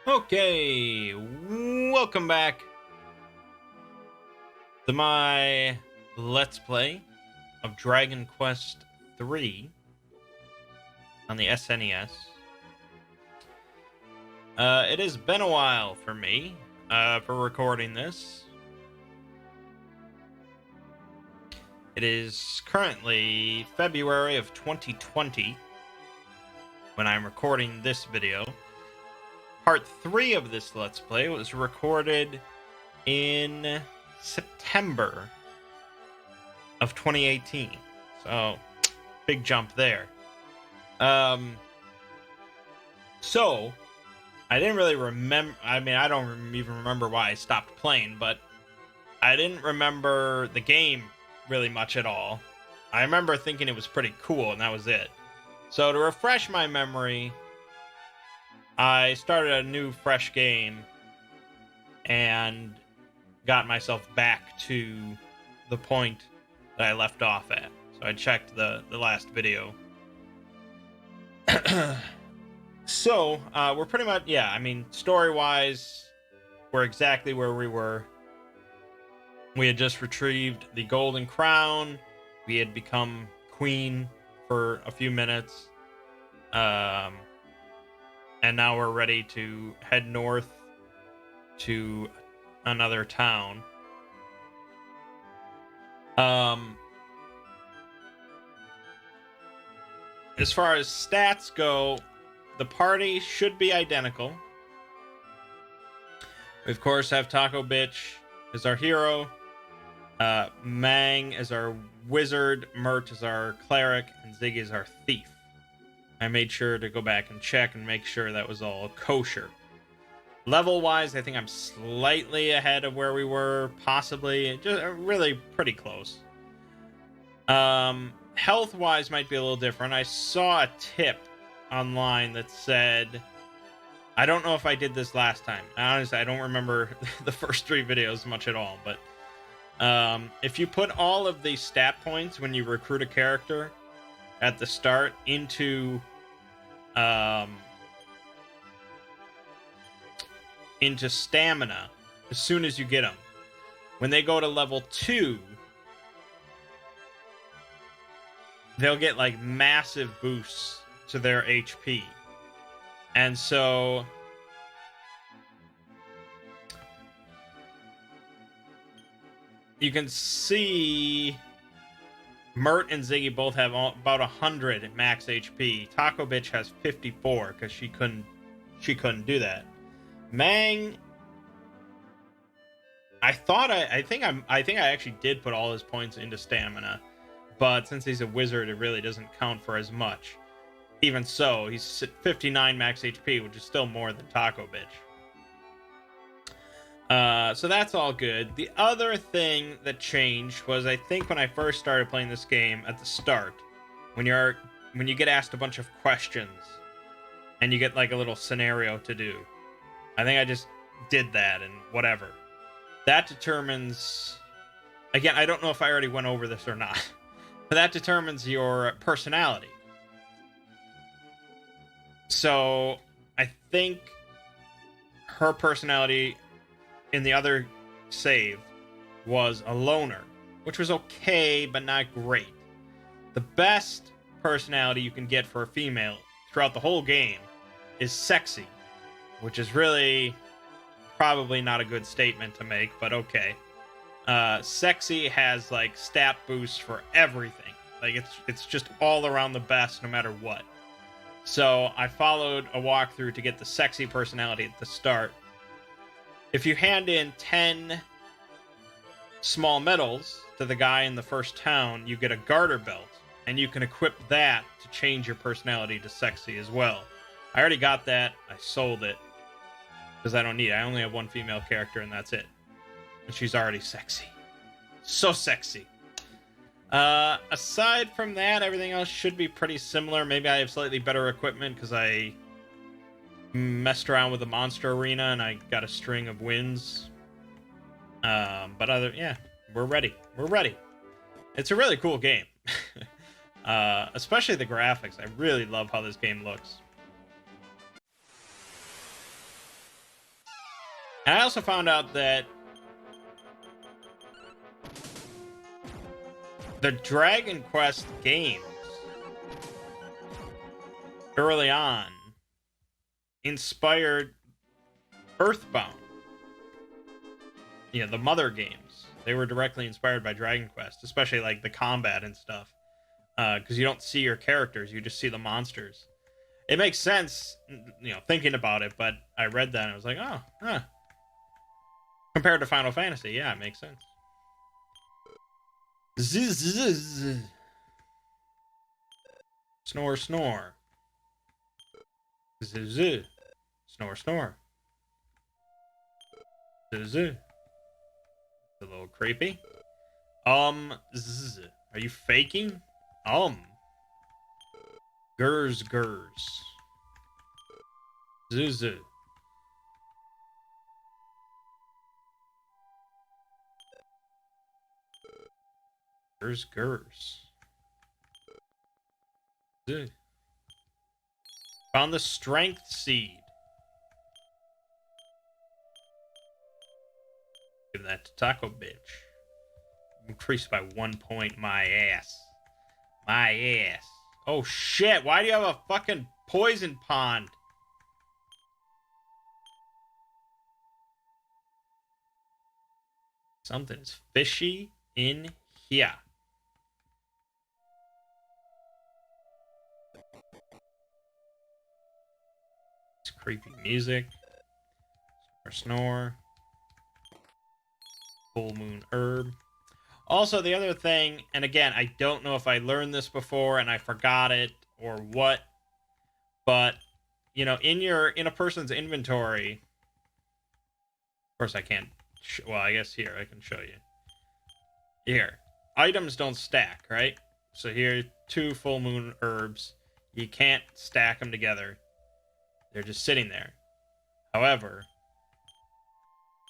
Okay, welcome back to my Let's Play of Dragon Quest III on the SNES. It has been a while for me for recording this. It is currently February of 2020 when I'm recording this video. Part 3 of this Let's Play was recorded in September of 2018. So, big jump there. So, I didn't really remember. I mean, I don't even remember why I stopped playing, but I didn't remember the game really much at all. I remember thinking it was pretty cool, and that was it. So, to refresh my memory, I started a new, fresh game and got myself back to the point that I left off at. So I checked the last video. So, we're pretty much, yeah, I mean, story-wise, we're exactly where we were. We had just retrieved the Golden Crown. We had become queen for a few minutes. And now we're ready to head north to another town. As far as stats go, the party should be identical. We, of course, have Taco Bitch as our hero, Mangg as our wizard, Mert as our cleric, and Ziggy as our thief. I made sure to go back and check and make sure that was all kosher. Level-wise, I think I'm slightly ahead of where we were, possibly. Just really pretty close. Health-wise might be a little different. I saw a tip online that said, I don't know if I did this last time. Honestly, I don't remember the first 3 videos much at all, but if you put all of the stat points when you recruit a character at the start into stamina as soon as you get them, when they go to level 2, they'll get like massive boosts to their HP. And so you can see Mert and Ziggy both have about 100 max HP. Taco Bitch has 54 because she couldn't do that. Mangg, I think I actually did put all his points into stamina, but since he's a wizard, it really doesn't count for as much. Even so, he's at 59 max HP, which is still more than Taco Bitch. So that's all good. The other thing that changed was, I think when I first started playing this game at the start, when you get asked a bunch of questions and you get like a little scenario to do, I think I just did that and whatever. That determines, again, I don't know if I already went over this or not, but that determines your personality. So I think her personality in the other save was a loner, which was okay, but not great. The best personality you can get for a female throughout the whole game is sexy, which is really probably not a good statement to make, but okay. Sexy has like stat boosts for everything. Like it's just all around the best no matter what. So I followed a walkthrough to get the sexy personality at the start. If you hand in 10 small medals to the guy in the first town, you get a garter belt, and you can equip that to change your personality to sexy as well. I already got that. I sold it because I don't need it. I only have one female character, and that's it. And she's already sexy. So sexy. Aside from that, everything else should be pretty similar. Maybe I have slightly better equipment because I messed around with the monster arena and I got a string of wins. But we're ready. We're ready. It's a really cool game. Especially the graphics. I really love how this game looks. I also found out that the Dragon Quest games early on inspired Earthbound. The mother games. They were directly inspired by Dragon Quest, especially like the combat and stuff. Because you don't see your characters, you just see the monsters. It makes sense, thinking about it, but I read that and I was like, oh, huh. Compared to Final Fantasy, yeah, it makes sense. Snore, snore. Snore, snore. A little creepy. Are you faking? Gurs, gurs. Zuzu. Gurs, gurs. Zuh. Found the strength seed. Give that to Taco Bitch. Increased by 1 point. My ass. My ass. Oh shit, why do you have a fucking poison pond? Something's fishy in here. It's creepy music. Snore, snore. Full moon herb. Also, the other thing, and again, I don't know if I learned this before and I forgot it or what, but in a person's inventory. Of course, I can't. Well, I guess here I can show you. Here, items don't stack, right? So here, 2 full moon herbs. You can't stack them together. They're just sitting there. However,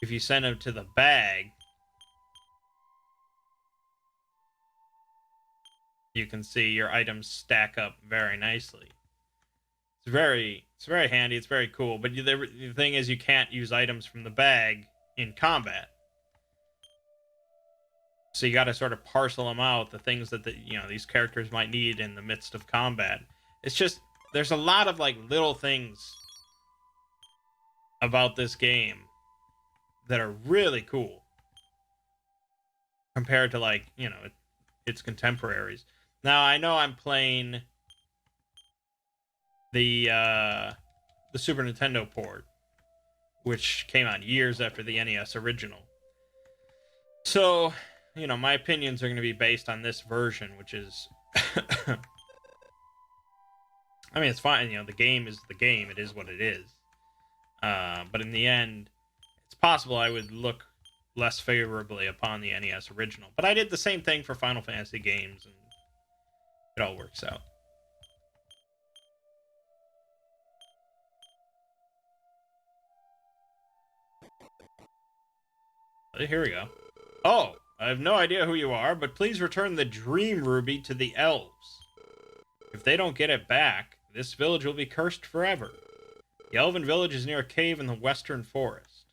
if you send them to the bag, you can see your items stack up very nicely. It's very handy. It's very cool. But the thing is, you can't use items from the bag in combat. So you got to sort of parcel them out, the things that these characters might need in the midst of combat. It's just there's a lot of like little things about this game that are really cool compared to like its contemporaries. Now I know I'm playing the Super Nintendo port, which came out years after the NES original. So, my opinions are going to be based on this version, which is I mean, it's fine. The game is the game. It is what it is. But in the end, it's possible I would look less favorably upon the NES original. But I did the same thing for Final Fantasy games, and it all works out. Here we go. Oh, I have no idea who you are, but please return the Dream Ruby to the elves. If they don't get it back, this village will be cursed forever. The elven village is near a cave in the western forest.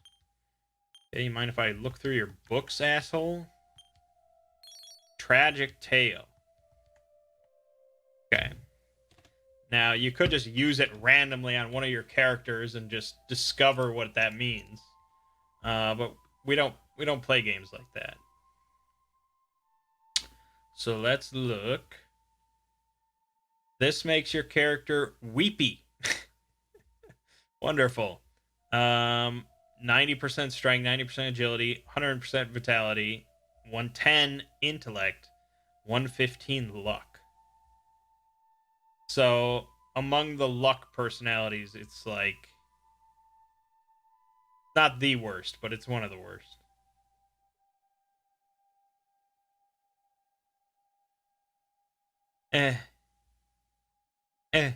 Okay, you mind if I look through your books, asshole? Tragic tale. Okay. Now, you could just use it randomly on one of your characters and just discover what that means. But we don't play games like that. So let's look. This makes your character weepy. Wonderful. 90% strength, 90% agility, 100% vitality, 110 intellect, 115 luck. So among the luck personalities, it's like not the worst, but it's one of the worst. Eh. Eh.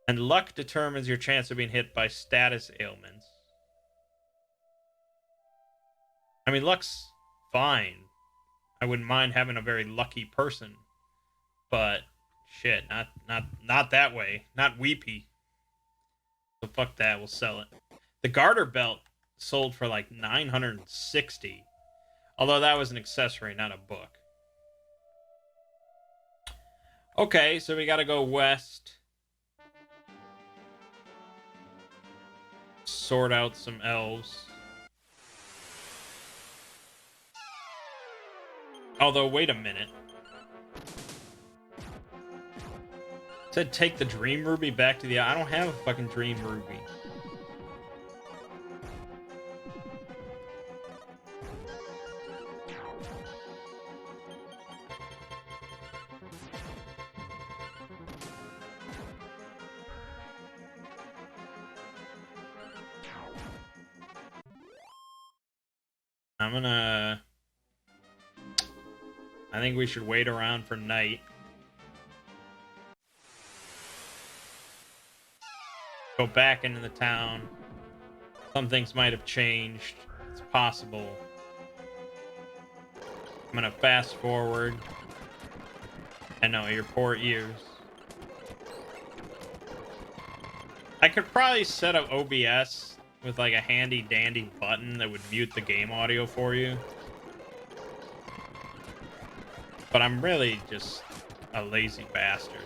And luck determines your chance of being hit by status ailments. I mean, luck's fine. I wouldn't mind having a very lucky person, but shit, not that way. Not weepy. fuck that, we'll sell it. The garter belt sold for like 960. Although that was an accessory, not a book. Okay, so we gotta go west. Sort out some elves. Although, wait a minute. It said take the Dream Ruby back to the... I don't have a fucking Dream Ruby. I think we should wait around for night. Go back into the town. Some things might have changed. It's possible. I'm gonna fast forward. I know, your poor ears. I could probably set up OBS with like a handy dandy button that would mute the game audio for you. But I'm really just a lazy bastard.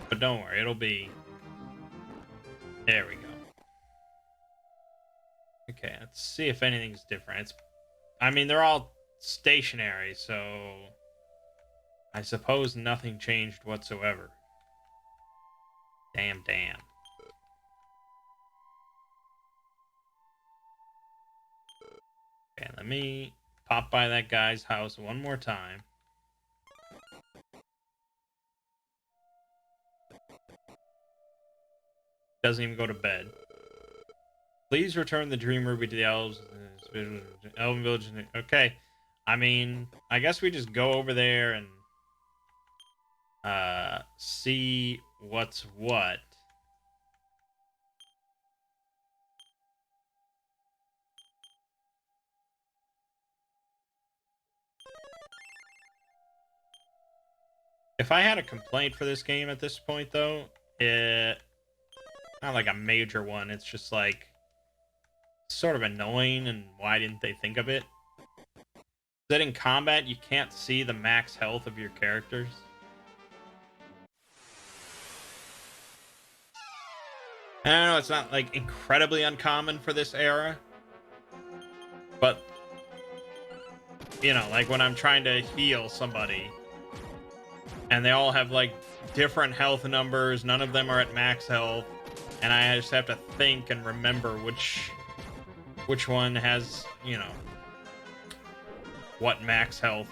But don't worry, it'll be... There we go. Okay, let's see if anything's different. I mean, they're all stationary, so... I suppose nothing changed whatsoever. Damn. Okay, let me pop by that guy's house one more time. Doesn't even go to bed. Please return the Dream Ruby to the elves. Elven Village. Okay. I mean, I guess we just go over there and see what's what. If I had a complaint for this game at this point, though, not like a major one. It's just like sort of annoying, and why didn't they think of it? That in combat you can't see the max health of your characters. I don't know, it's not like incredibly uncommon for this era, but you know, like when I'm trying to heal somebody and they all have like different health numbers, none of them are at max health, and I just have to think and remember which one has, you know, what max health.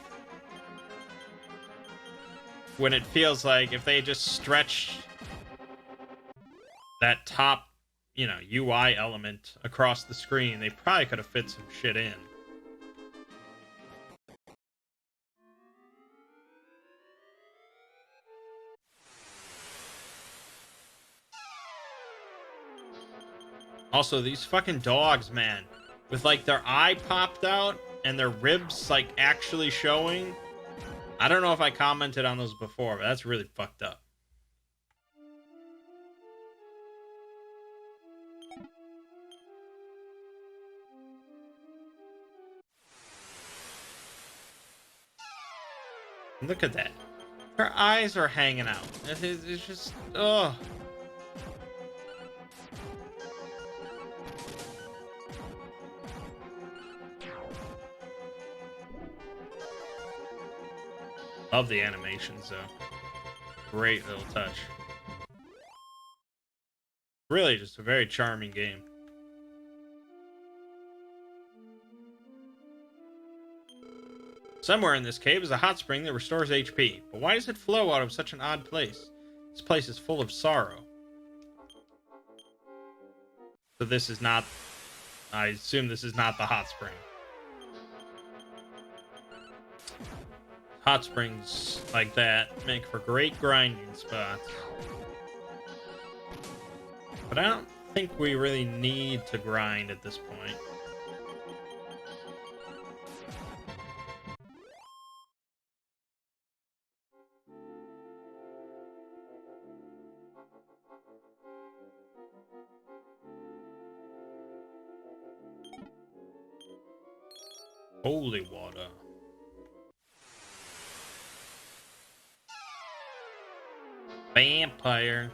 When it feels like if they just stretched that top, you know, UI element across the screen, they probably could have fit some shit in. Also, these fucking dogs, man, with like their eye popped out and their ribs like actually showing. I don't know if I commented on those before, but that's really fucked up. Look at that. Her eyes are hanging out. It's just, ugh. Love the animations, though. Great little touch. Really just a very charming game. Somewhere in this cave is a hot spring that restores HP. But why does it flow out of such an odd place? This place is full of sorrow. So this is not... I assume this is not the hot spring. hot springs like that make for great grinding spots. But I don't think we really need to grind at this point. Holy water. Vampire.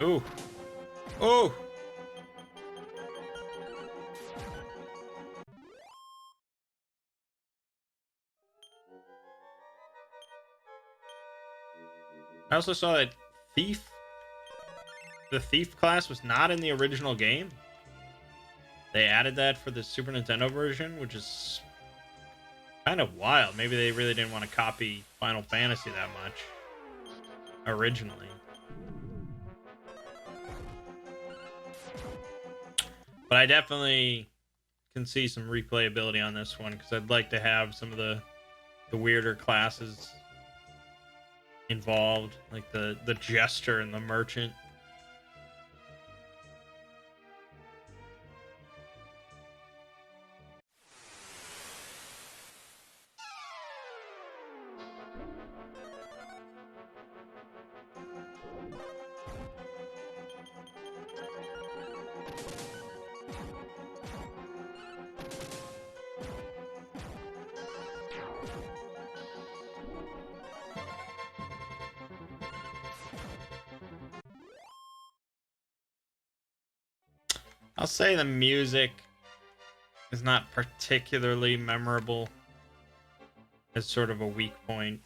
Ooh. Oh. I also saw that Thief. The Thief class was not in the original game. They added that for the Super Nintendo version, which is kind of wild. Maybe they really didn't want to copy Final Fantasy that much originally. But I definitely can see some replayability on this one because I'd like to have some of the weirder classes involved, like the Jester and the Merchant. I'll say the music is not particularly memorable. It's sort of a weak point.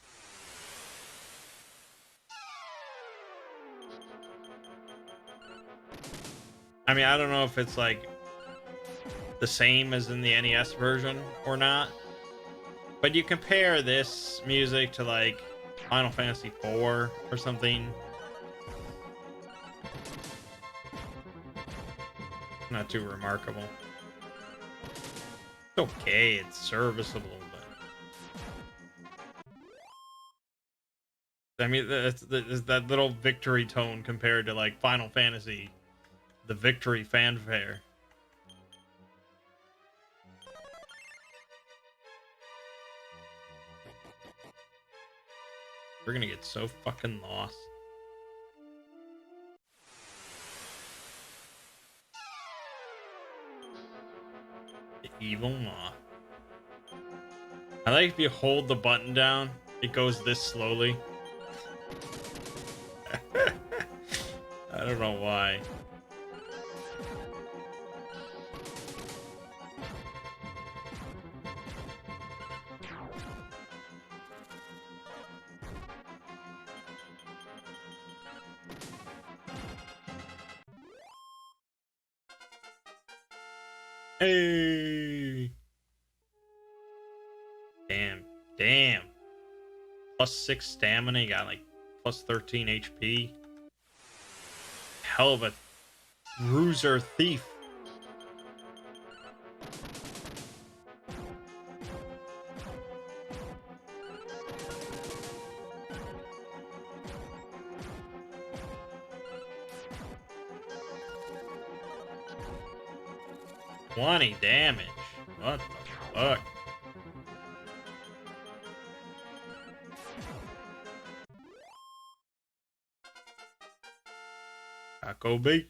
I mean, I don't know if it's like the same as in the NES version or not, but you compare this music to like Final Fantasy IV or something. Not too remarkable. It's okay, it's serviceable, but I mean, that's that little victory tone compared to like Final Fantasy, the victory fanfare. We're gonna get so fucking lost. The evil moth. I like if you hold the button down, it goes this slowly. I don't know why. Hey. Damn. +6 stamina, you got like +13 HP. Hell of a bruiser thief. $20 damage. What the fuck? Taco beef.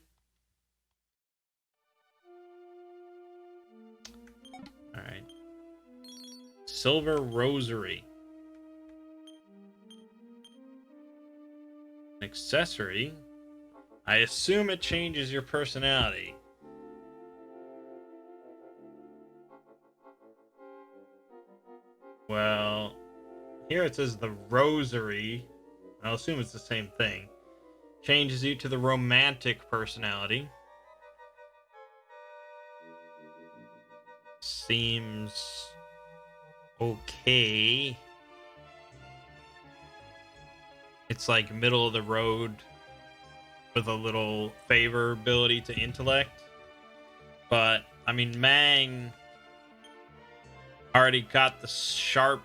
Alright. Silver Rosary. An accessory. I assume it changes your personality. Well, here it says the Rosary. I'll assume it's the same thing. Changes you to the romantic personality. Seems okay. It's like middle of the road with a little favorability to intellect. But I mean, Mangg already got the sharp,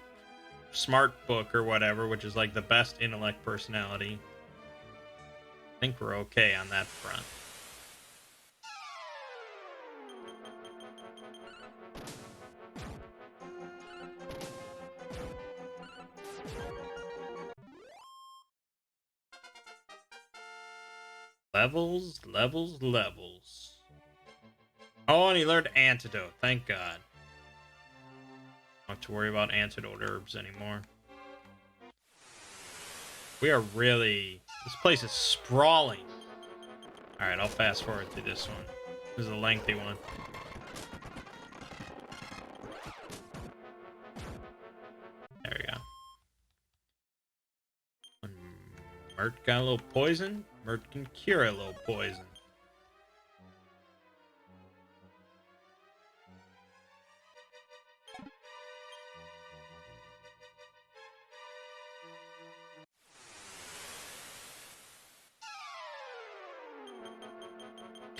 smart book or whatever, which is like the best intellect personality. I think we're okay on that front. Levels, levels, levels. Oh, and he learned antidote. Thank God. Don't have to worry about antidote herbs anymore. We are really... This place is sprawling. Alright, I'll fast forward through this one. This is a lengthy one. There we go. When Mert got a little poison, Mert can cure a little poison.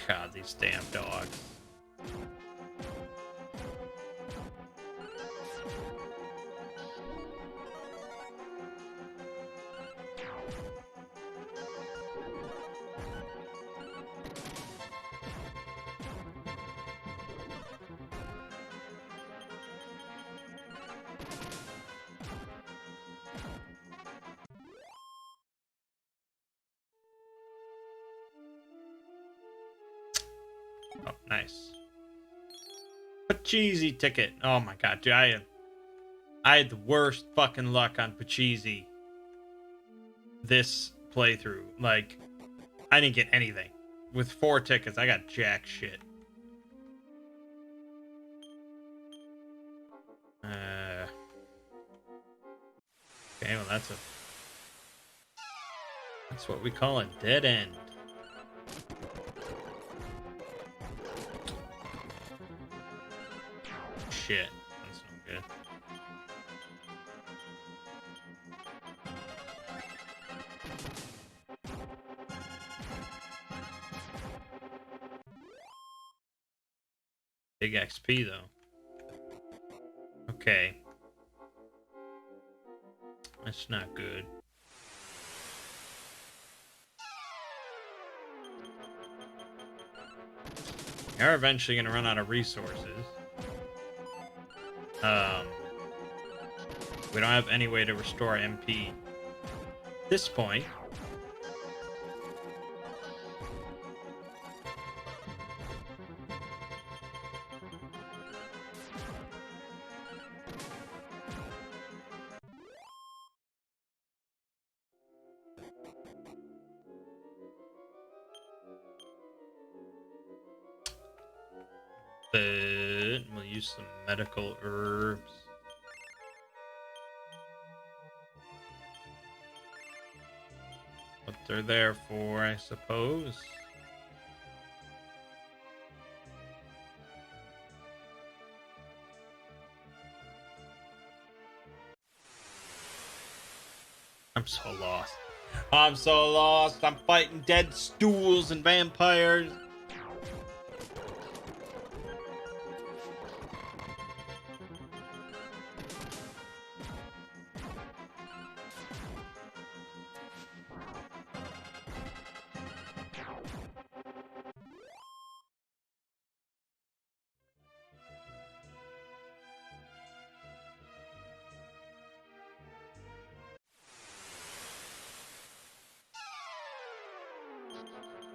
God, these damn dogs. Oh, nice. Pachisi ticket. Oh my god, dude, I had the worst fucking luck on Pachisi this playthrough. Like, I didn't get anything. With 4 tickets, I got jack shit. Okay, well that's what we call a dead end. Shit, that's no good. Big XP though. Okay. That's not good. We are eventually gonna run out of resources. We don't have any way to restore MP at this point. But we'll use some medical herbs. What they're there for, I suppose. I'm so lost. I'm so lost. I'm fighting dead stools and vampires.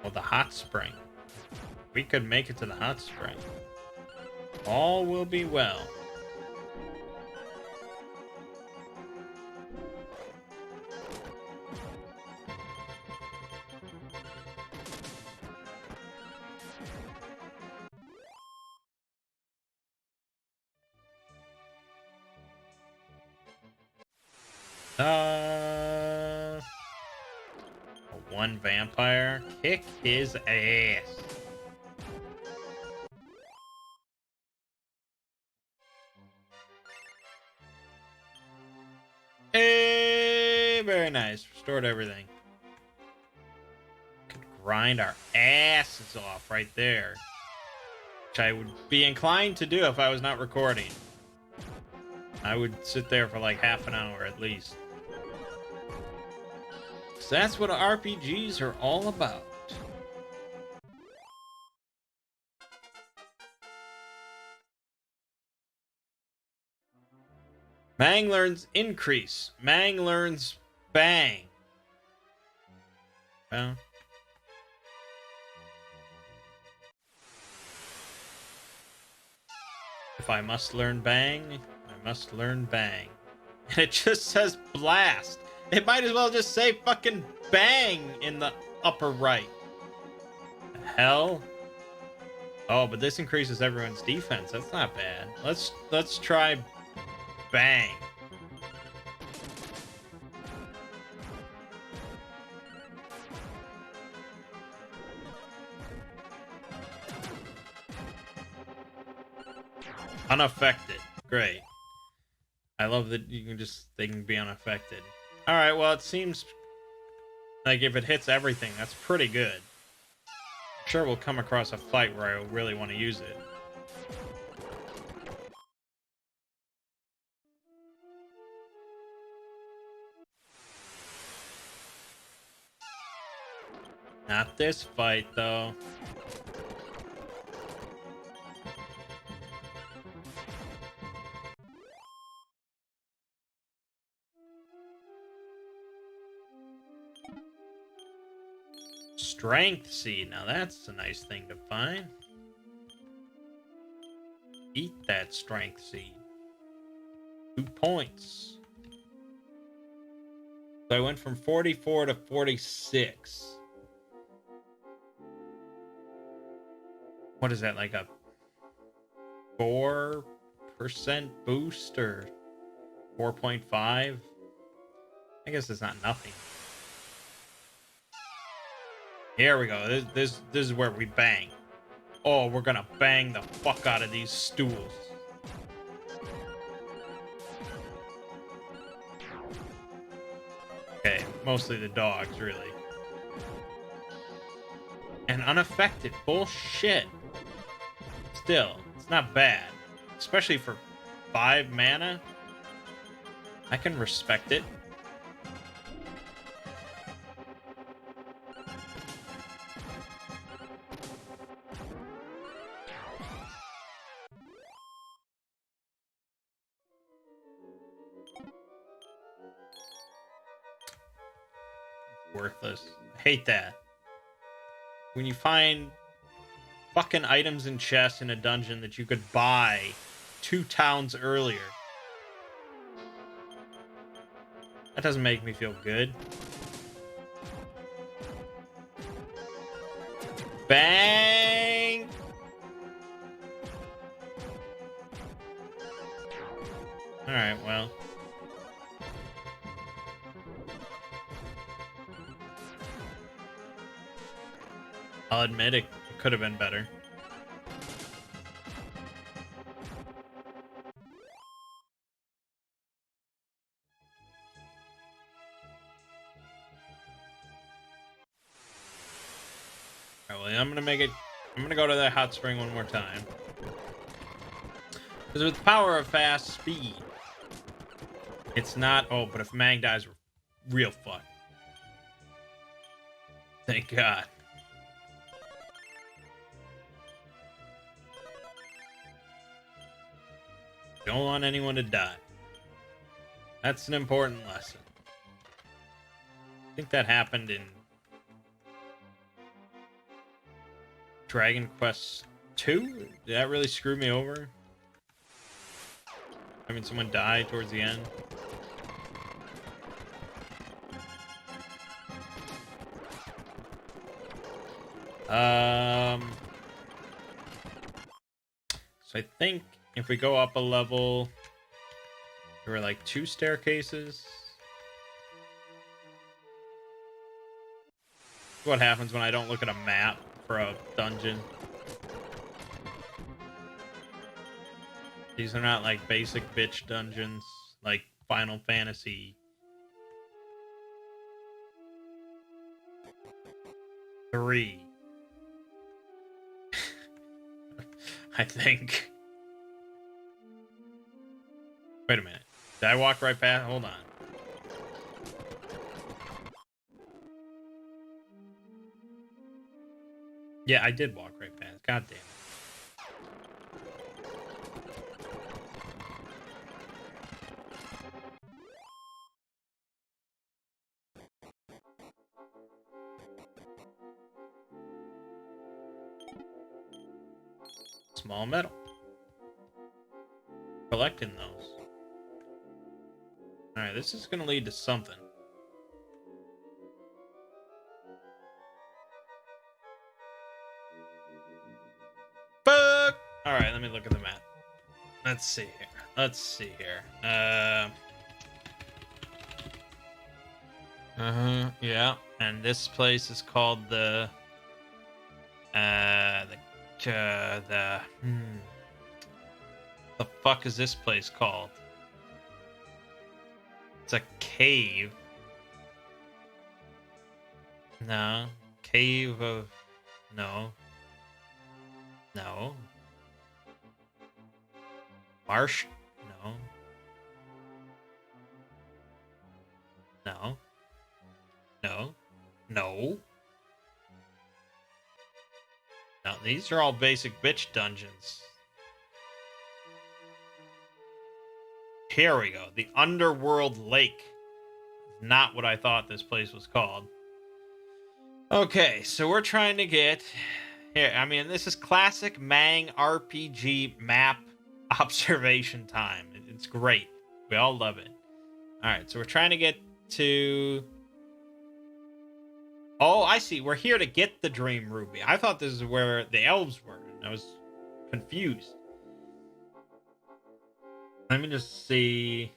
Oh, the hot spring. We could make it to the hot spring. All will be well. One vampire. Kick his ass. Hey, very nice. Restored everything. Could grind our asses off right there. Which I would be inclined to do if I was not recording. I would sit there for like half an hour at least. So that's what RPGs are all about. Mangg learns increase. Mangg learns bang. Well. If I must learn bang, I must learn bang. And it just says blast. It might as well just say fucking bang in the upper right. The hell? Oh, but this increases everyone's defense. That's not bad. Let's try bang. Unaffected. Great. I love that they can be unaffected. Alright, well, it seems like if it hits everything, that's pretty good. I'm sure we'll come across a fight where I really want to use it. Not this fight, though. Strength seed. Now that's a nice thing to find. Eat that strength seed. 2 points. So I went from 44 to 46. What is that, like a 4% boost or 4.5? I guess it's not nothing. Here we go. This is where we bang. Oh, we're gonna bang the fuck out of these stools. Okay, mostly the dogs, really. And unaffected. Bullshit. Still, it's not bad. Especially for 5 mana. I can respect it. Worthless. I hate that. When you find fucking items and chests in a dungeon that you could buy 2 towns earlier. That doesn't make me feel good. Bang! Alright, well. I'll admit it could have been better. Alright, well, I'm gonna go to that hot spring one more time. Because with the power of fast speed, it's not... Oh, but if Mangg dies, we're real fucked. Thank God. Don't want anyone to die. That's an important lesson. I think that happened in Dragon Quest 2? Did that really screw me over? I mean, someone died towards the end. So I think if we go up a level, there were like 2 staircases. What happens when I don't look at a map for a dungeon? These are not like basic bitch dungeons like Final Fantasy. 3. I think. Wait a minute. Did I walk right past? Hold on. Yeah, I did walk right past. God damn it. Small metal. Collecting those. Alright, this is gonna lead to something. Fuck! Alright, let me look at the map. Let's see here. Let's see here. Yeah. And this place is called the fuck is this place called? It's a cave. No. Cave of... No. No. Marsh? No. No. No. No. No, these are all basic bitch dungeons. Here we go. The Underworld Lake. Not what I thought this place was called. Okay, so we're trying to get... Here, I mean, this is classic Mangg RPG map observation time. It's great. We all love it. Alright, so we're trying to get to... Oh, I see. We're here to get the Dream Ruby. I thought this is where the elves were. And I was confused. Let me just see.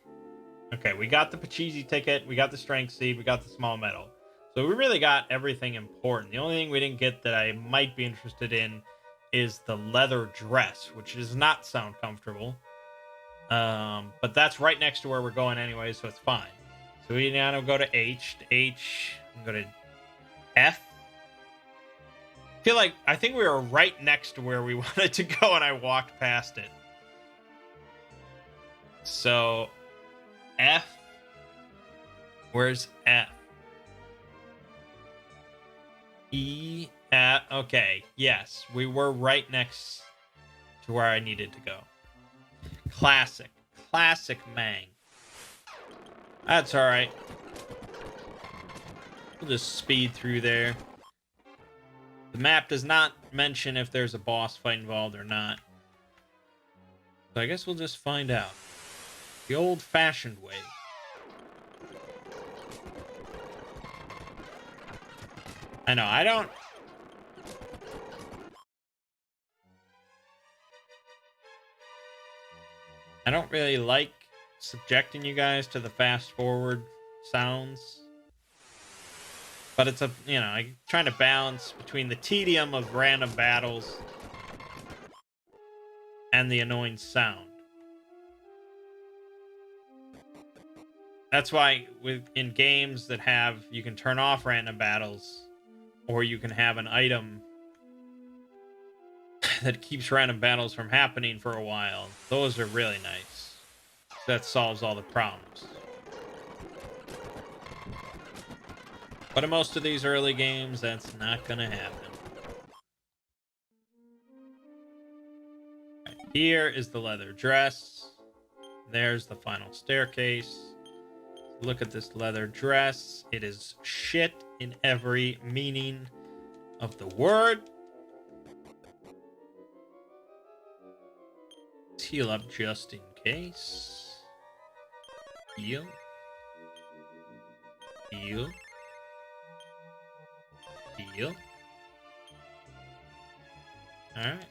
Okay, we got the Pachisi ticket. We got the Strength Seed. We got the Small Metal. So we really got everything important. The only thing we didn't get that I might be interested in is the leather dress, which does not sound comfortable. But that's right next to where we're going anyway, so it's fine. So we now go to H. Go to F. I think we were right next to where we wanted to go, and I walked past it. So F. Where's F? E. F. Okay. Yes, we were right next to where I needed to go. Classic Mangg. That's all right. We'll just speed through there. The map does not mention if there's a boss fight involved or not. So I guess we'll just find out. The old-fashioned way. I know, I don't really like subjecting you guys to the fast-forward sounds. But it's I'm trying to balance between the tedium of random battles and the annoying sound. That's why in games that you can turn off random battles, or you can have an item that keeps random battles from happening for a while. Those are really nice. That solves all the problems. But in most of these early games, that's not going to happen. Right, here is the leather dress. There's the final staircase. Look at this leather dress. It is shit in every meaning of the word. Let's heal up just in case. Heal. Heal. Heal. Alright.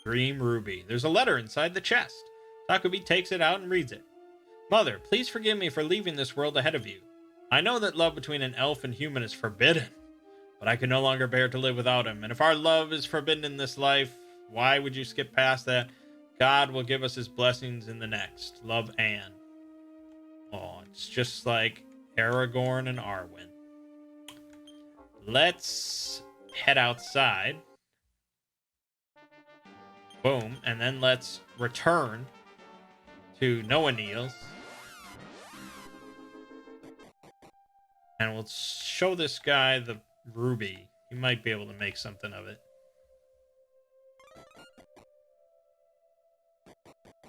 Dream Ruby. There's a letter inside the chest. Takubi takes it out and reads it. Mother, please forgive me for leaving this world ahead of you. I know that love between an elf and human is forbidden, but I can no longer bear to live without him. And if our love is forbidden in this life, why would you skip past that? God will give us his blessings in the next. Love, Anne. Oh, it's just like Aragorn and Arwen. Let's head outside. Boom. And then let's return to Noah Neal's. And we'll show this guy the ruby. He might be able to make something of it.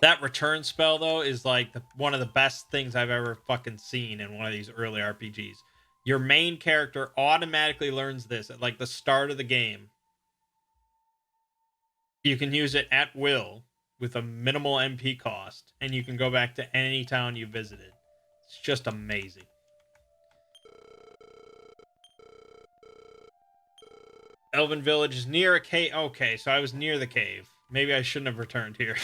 That return spell, though, is like one of the best things I've ever fucking seen in one of these early RPGs. Your main character automatically learns this at like the start of the game. You can use it at will with a minimal MP cost, and you can go back to any town you visited. It's just amazing. Elven village is near a cave. Okay, so I was near the cave. Maybe I shouldn't have returned here.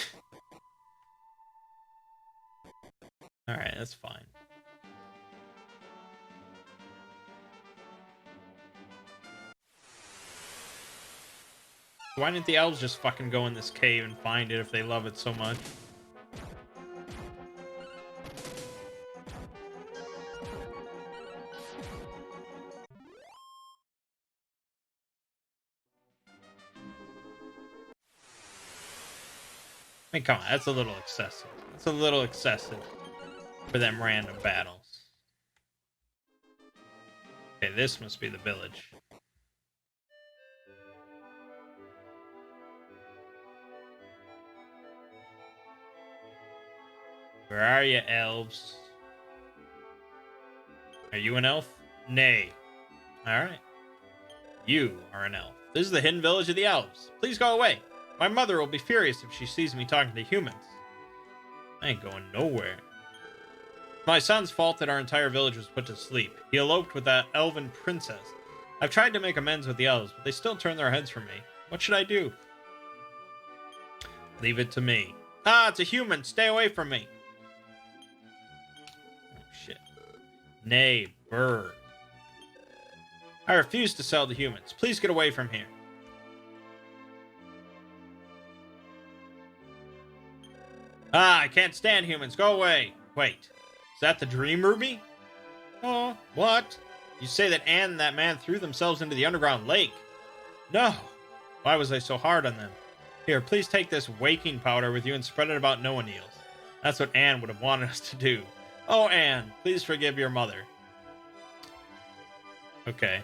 Alright, that's fine. Why didn't the elves just fucking go in this cave and find it if they love it so much? I mean, come on, that's a little excessive. That's a little excessive for them random battles. Okay, this must be the village. Where are you, elves? Are you an elf? Nay. Alright. You are an elf. This is the hidden village of the elves. Please go away. My mother will be furious if she sees me talking to humans. I ain't going nowhere. My son's fault that our entire village was put to sleep. He eloped with that elven princess. I've tried to make amends with the elves, but they still turn their heads from me. What should I do? Leave it to me. Ah, it's a human. Stay away from me. Oh, shit. Nay, bird. I refuse to sell to humans. Please get away from here. Ah, I can't stand humans. Go away. Wait, is that the dream ruby? Oh, what? You say that Anne and that man threw themselves into the underground lake? No. Why was I so hard on them? Here, please take this waking powder with you and spread it about Noah Neal's. That's what Anne would have wanted us to do. Oh, Anne, please forgive your mother. Okay.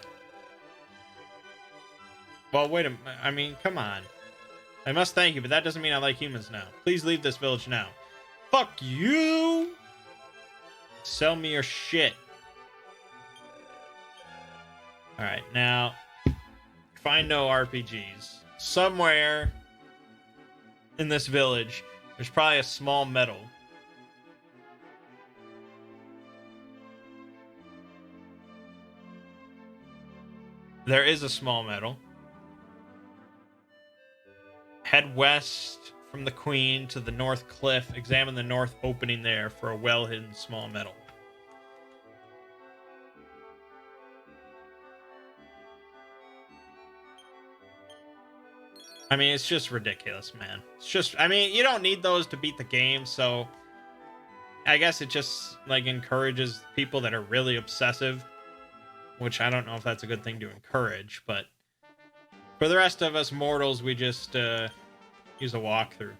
Well, wait a minute. I mean, come on. I must thank you, but that doesn't mean I like humans now. Please leave this village now. Fuck you! Sell me your shit. Alright, now, find no RPGs. Somewhere in this village, there's probably a small meadow. There is a small meadow. Head west from the Queen to the North Cliff. Examine the north opening there for a well-hidden small meadow. I mean, it's just ridiculous, man. It's just, I mean, you don't need those to beat the game, so I guess it just, like, encourages people that are really obsessive, which I don't know if that's a good thing to encourage, but for the rest of us mortals, we just, use a walkthrough.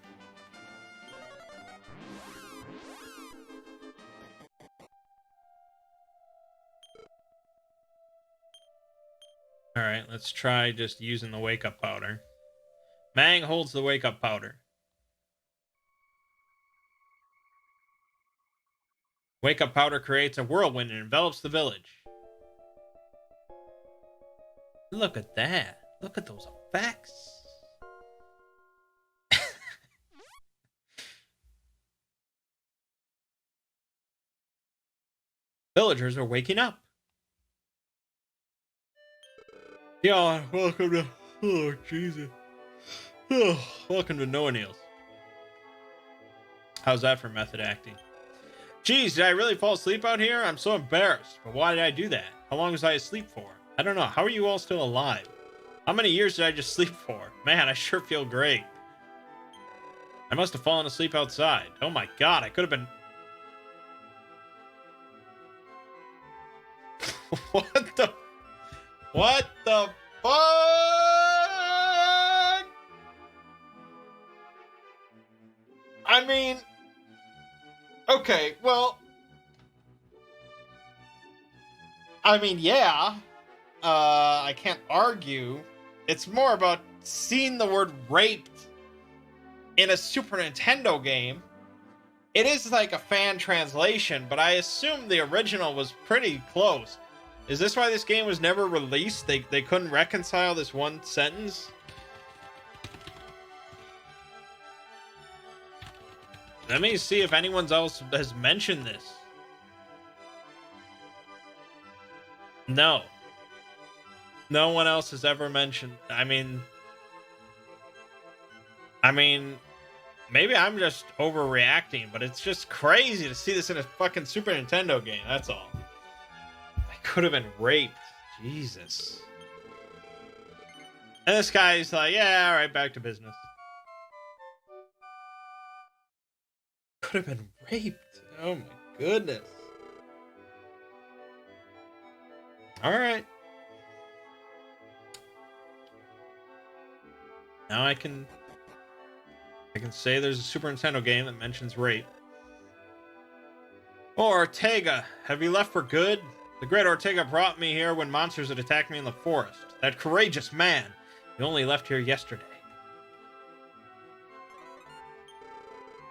Alright, let's try just using the wake-up powder. Mangg holds the wake-up powder. Wake-up powder creates a whirlwind and envelops the village. Look at that. Look at those effects. Villagers are waking up. Yeah, welcome to... Oh, Jesus. Oh, welcome to Noah Neal's. How's that for method acting? Geez, did I really fall asleep out here? I'm so embarrassed. But why did I do that? How long was I asleep for? I don't know. How are you all still alive? How many years did I just sleep for? Man, I sure feel great. I must have fallen asleep outside. Oh my god, I could have been... What the... What the fuck? I mean... Okay, well... I mean, yeah. I can't argue. It's more about seeing the word raped in a Super Nintendo game. It is like a fan translation, but I assume the original was pretty close. Is this why this game was never released? They couldn't reconcile this one sentence? Let me see if anyone else has mentioned this. No. No one else has ever mentioned... I mean, maybe I'm just overreacting, but it's just crazy to see this in a fucking Super Nintendo game, that's all. I could have been raped. Jesus. And this guy's like, yeah, alright, back to business. Could have been raped. Oh my goodness. Alright. Now I can say there's a Super Nintendo game that mentions rape. Oh, Ortega, have you left for good? The great Ortega brought me here when monsters had attacked me in the forest. That courageous man. He only left here yesterday.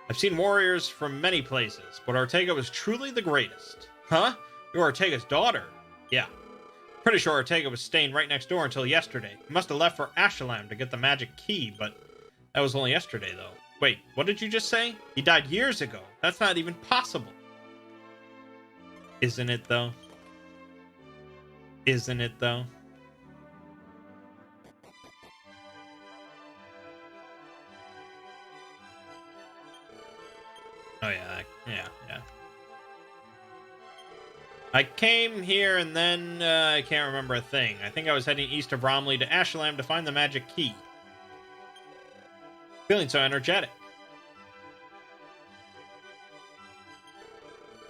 I've seen warriors from many places, but Ortega was truly the greatest. Huh? You're Ortega's daughter? Yeah. Pretty sure Ortega was staying right next door until yesterday. He must have left for Ashalam to get the magic key, but that was only yesterday, though. Wait, what did you just say? He died years ago. That's not even possible. Isn't it, though? Isn't it, though? Oh, yeah. Yeah. I came here and then I can't remember a thing. I think I was heading east of Bromley to Ashalam to find the magic key. Feeling so energetic.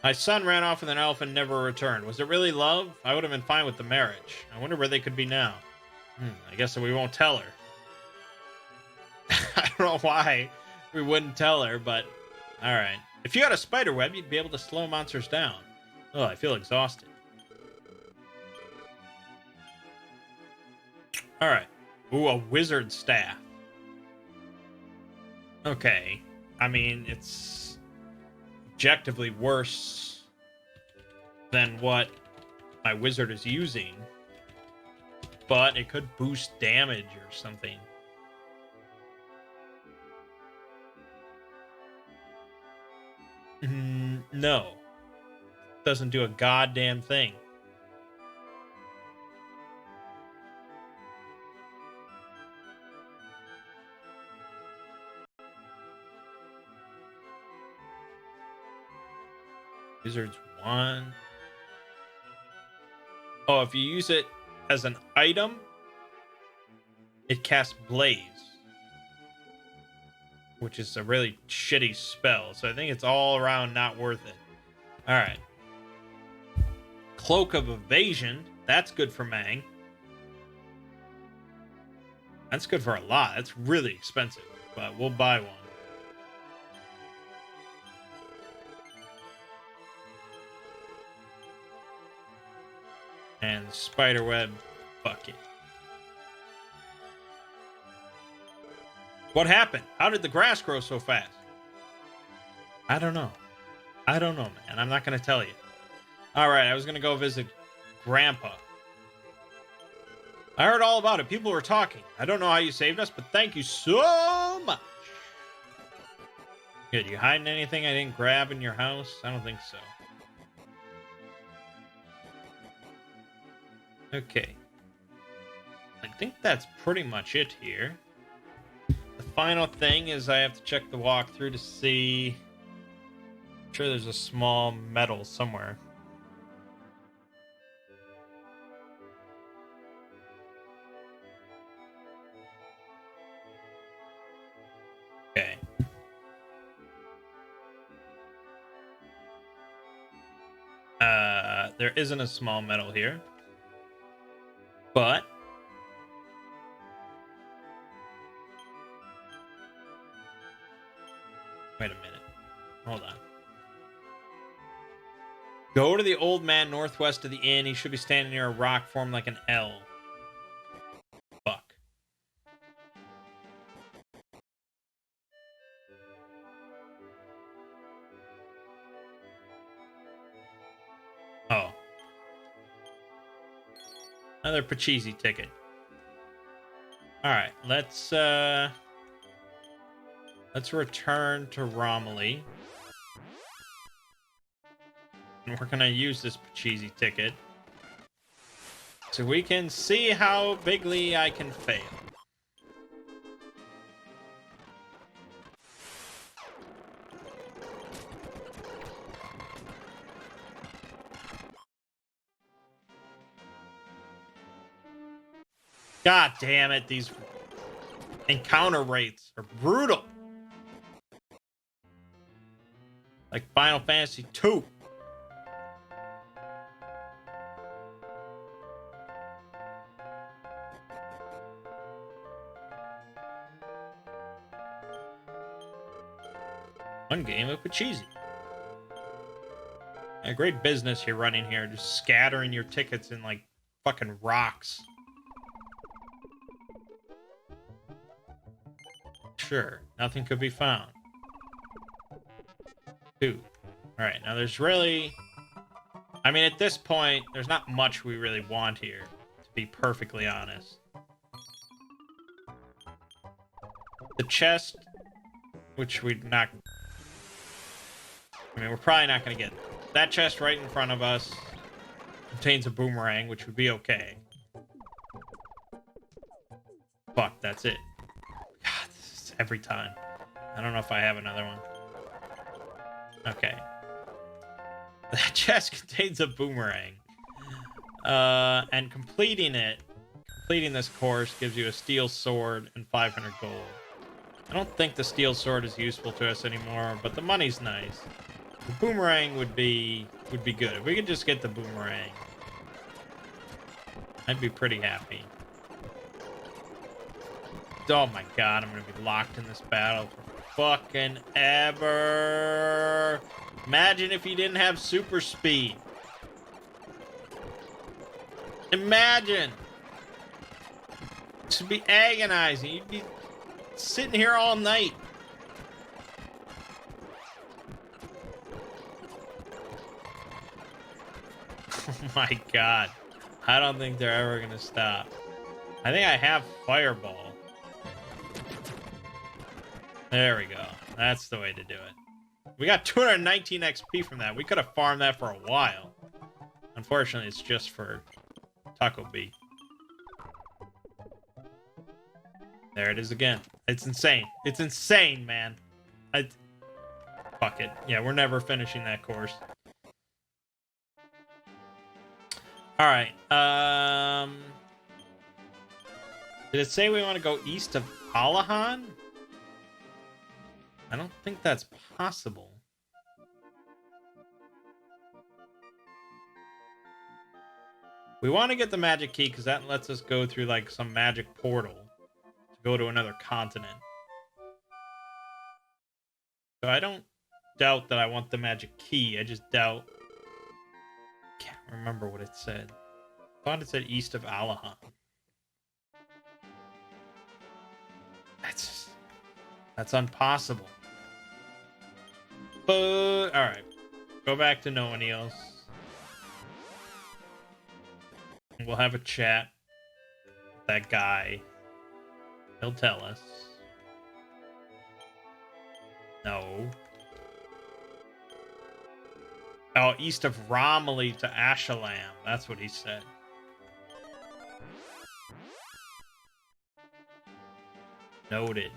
My son ran off with an elf and never returned. Was it really love? I would have been fine with the marriage. I wonder where they could be now. I guess we won't tell her. I don't know why we wouldn't tell her, but alright. If you had a spider web, you'd be able to slow monsters down. Oh, I feel exhausted. Alright. Ooh, a wizard staff. Okay. I mean, it's objectively worse than what my wizard is using. But it could boost damage or something. No. Doesn't do a goddamn thing. Wizard's Wand. Oh, if you use it as an item, it casts Blaze, which is a really shitty spell. So I think it's all around not worth it. All right. Cloak of Evasion. That's good for Mangg. That's good for a lot. That's really expensive, but we'll buy one. And Spiderweb Bucket. What happened? How did the grass grow so fast? I don't know. I don't know, man. I'm not going to tell you. Alright, I was going to go visit Grandpa. I heard all about it. People were talking. I don't know how you saved us, but thank you so much. Good. You hiding anything I didn't grab in your house? I don't think so. Okay. I think that's pretty much it here. The final thing is I have to check the walkthrough to see... I'm sure there's a small medal somewhere. Okay. There isn't a small medal here. But wait a minute. Hold on. Go to the old man northwest of the inn. He should be standing near a rock formed like an L. Fuck. Oh. Another Pachisi ticket. Alright, let's return to Romilly. And we're gonna use this Pachisi ticket so we can see how bigly I can fail. God damn it, these encounter rates are brutal. Like Final Fantasy 2. One game of Pachisi. A great business you're running here, just scattering your tickets in like fucking rocks. Sure, nothing could be found. 2. Alright, now there's really... I mean, at this point, there's not much we really want here, to be perfectly honest. The chest, which we're not... I mean, we're probably not going to get that chest right in front of us. Contains a boomerang, which would be okay. Fuck, that's it. God, this is every time. I don't know if I have another one. Okay. That chest contains a boomerang. And completing this course gives you a steel sword and 500 gold. I don't think the steel sword is useful to us anymore, but the money's nice. The boomerang would be good. If we could just get the boomerang, I'd be pretty happy. Oh my god, I'm gonna be locked in this battle for fucking ever. Imagine if you didn't have super speed. Imagine. This would be agonizing. You'd be sitting here all night. Oh my god. I don't think they're ever gonna stop. I think I have Fireball. There we go. That's the way to do it. We got 219 XP from that. We could have farmed that for a while. Unfortunately, it's just for Taco Bee. There it is again. It's insane. It's insane, man. Fuck it. Yeah, we're never finishing that course. Alright, did it say we want to go east of Alahan? I don't think that's possible. We want to get the magic key because that lets us go through like some magic portal to go to another continent. So I don't doubt that I want the magic key. I just doubt... Can't remember what it said. I thought it said east of Alahan. That's impossible. But alright. Go back to no one else. We'll have a chat with that guy. He'll tell us. No. Oh, east of Romilly to Ashalam. That's what he said. Noted.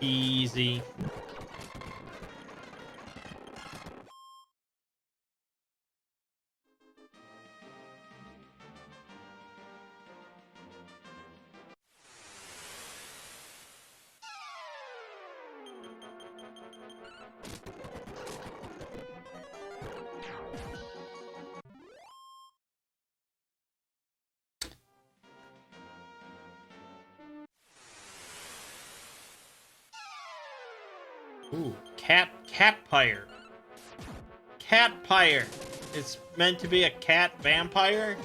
Easy. Ooh, catpire. Catpire. It's meant to be a cat vampire?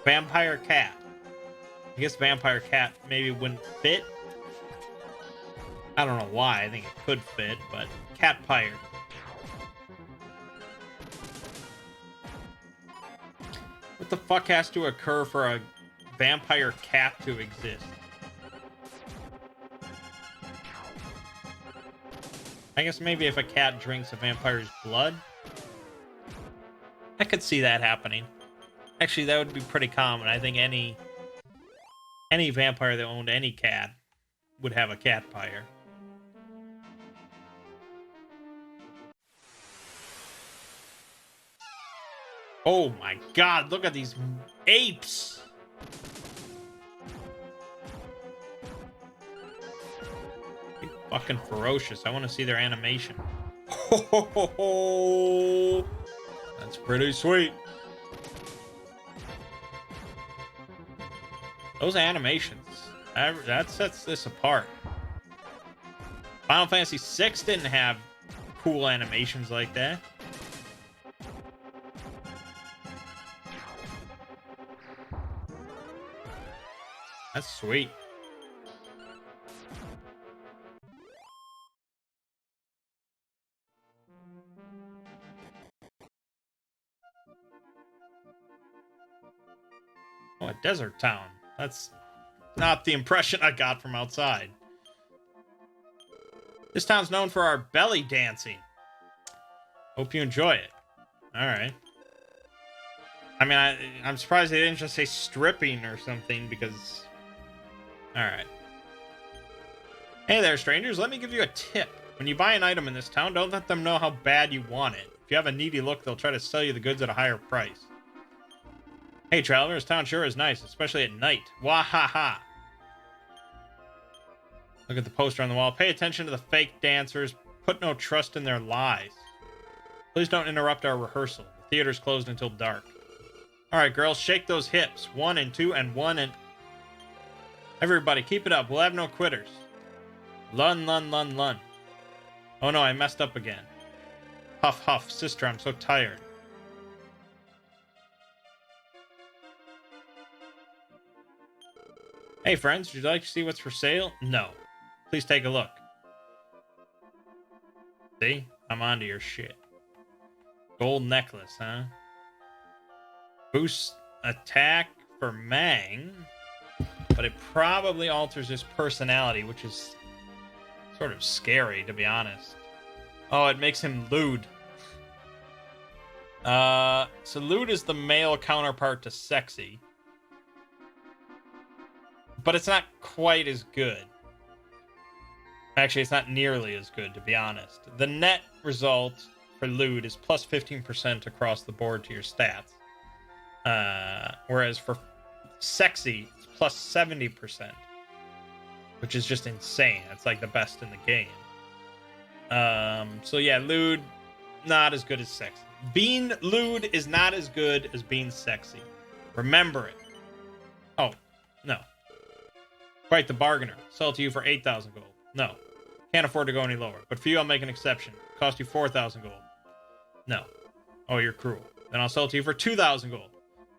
Vampire cat. I guess vampire cat maybe wouldn't fit. I don't know why. I think it could fit, but catpire. What the fuck has to occur for a vampire cat to exist? I guess maybe if a cat drinks a vampire's blood. I could see that happening. Actually, that would be pretty common. I think any vampire that owned any cat would have a catpire. Oh my god, look at these apes! They're fucking ferocious. I want to see their animation. Ho, ho, ho. That's pretty sweet. Those animations, that sets this apart. Final Fantasy VI didn't have cool animations like that. That's sweet. Oh, a desert town. That's not the impression I got from outside. This town's known for our belly dancing. Hope you enjoy it. Alright. I mean, I'm surprised they didn't just say stripping or something, because... Alright. Hey there, strangers. Let me give you a tip. When you buy an item in this town, don't let them know how bad you want it. If you have a needy look, they'll try to sell you the goods at a higher price. Hey, traveler, this town sure is nice, especially at night. Wahaha. Look at the poster on the wall. Pay attention to the fake dancers. Put no trust in their lies. Please don't interrupt our rehearsal. The theater's closed until dark. Alright, girls, shake those hips. 1 and 2 and 1 and... Everybody, keep it up. We'll have no quitters. Lun, lun, lun, lun. Oh no, I messed up again. Huff, huff. Sister, I'm so tired. Hey, friends, would you like to see what's for sale? No. Please take a look. See? I'm onto your shit. Gold necklace, huh? Boost attack for Mangg, but it probably alters his personality, which is sort of scary, to be honest. Oh, it makes him lewd. So lewd is the male counterpart to sexy, but it's not quite as good. Actually, it's not nearly as good, to be honest. The net result for lewd is plus 15% across the board to your stats. Whereas for sexy, it's plus 70%. Which is just insane. It's like the best in the game. So yeah, lewd, not as good as sexy. Being lewd is not as good as being sexy. Remember it. Oh, no. Quite the bargainer. Sell to you for 8,000 gold. No. Can't afford to go any lower. But for you, I'll make an exception. Cost you 4,000 gold. No. Oh, you're cruel. Then I'll sell to you for 2,000 gold.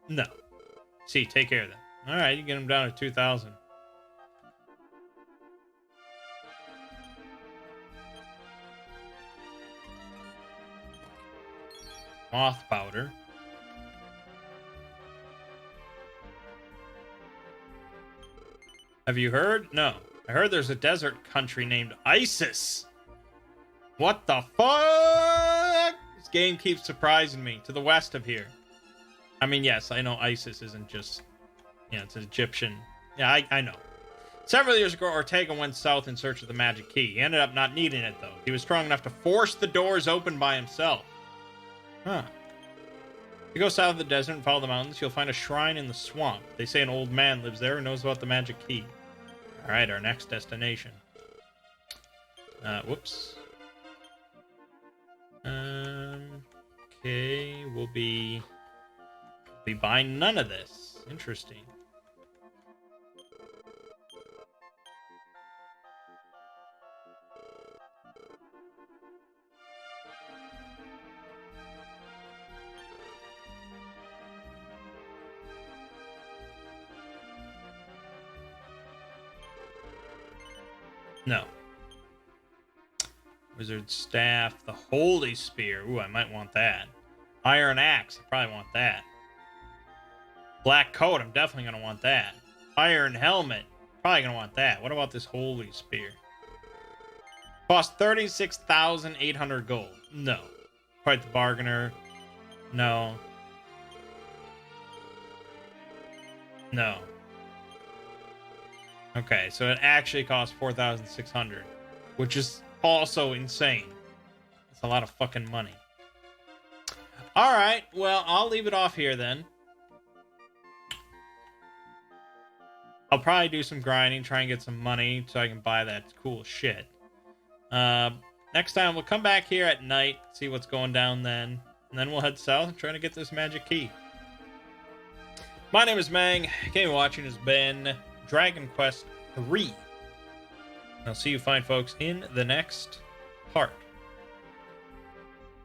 No. See, take care then. Alright, you get him down to 2,000. Moth powder. Have you heard? No. I heard there's a desert country named Isis. What the fuck? This game keeps surprising me. To the west of here. I mean, yes, I know Isis isn't just... Yeah, it's an Egyptian. Yeah, I know. Several years ago, Ortega went south in search of the magic key. He ended up not needing it, though. He was strong enough to force the doors open by himself. Huh. If you go south of the desert and follow the mountains, you'll find a shrine in the swamp. They say an old man lives there and knows about the magic key. Alright, our next destination. Whoops. Okay, we'll be buying none of this. Interesting. No. Wizard Staff, the Holy Spear. Ooh, I might want that. Iron Axe, I probably want that. Black Coat, I'm definitely going to want that. Iron Helmet, probably going to want that. What about this Holy Spear? Cost 36,800 gold. No. Quite the Bargainer. No. No. Okay, so it actually costs 4,600, which is also insane. It's a lot of fucking money. All right, well, I'll leave it off here then. I'll probably do some grinding, try and get some money so I can buy that cool shit. Next time, we'll come back here at night, see what's going down then, and then we'll head south and try to get this magic key. My name is Mangg. Game watching has been Dragon Quest III. I'll see you fine folks in the next part.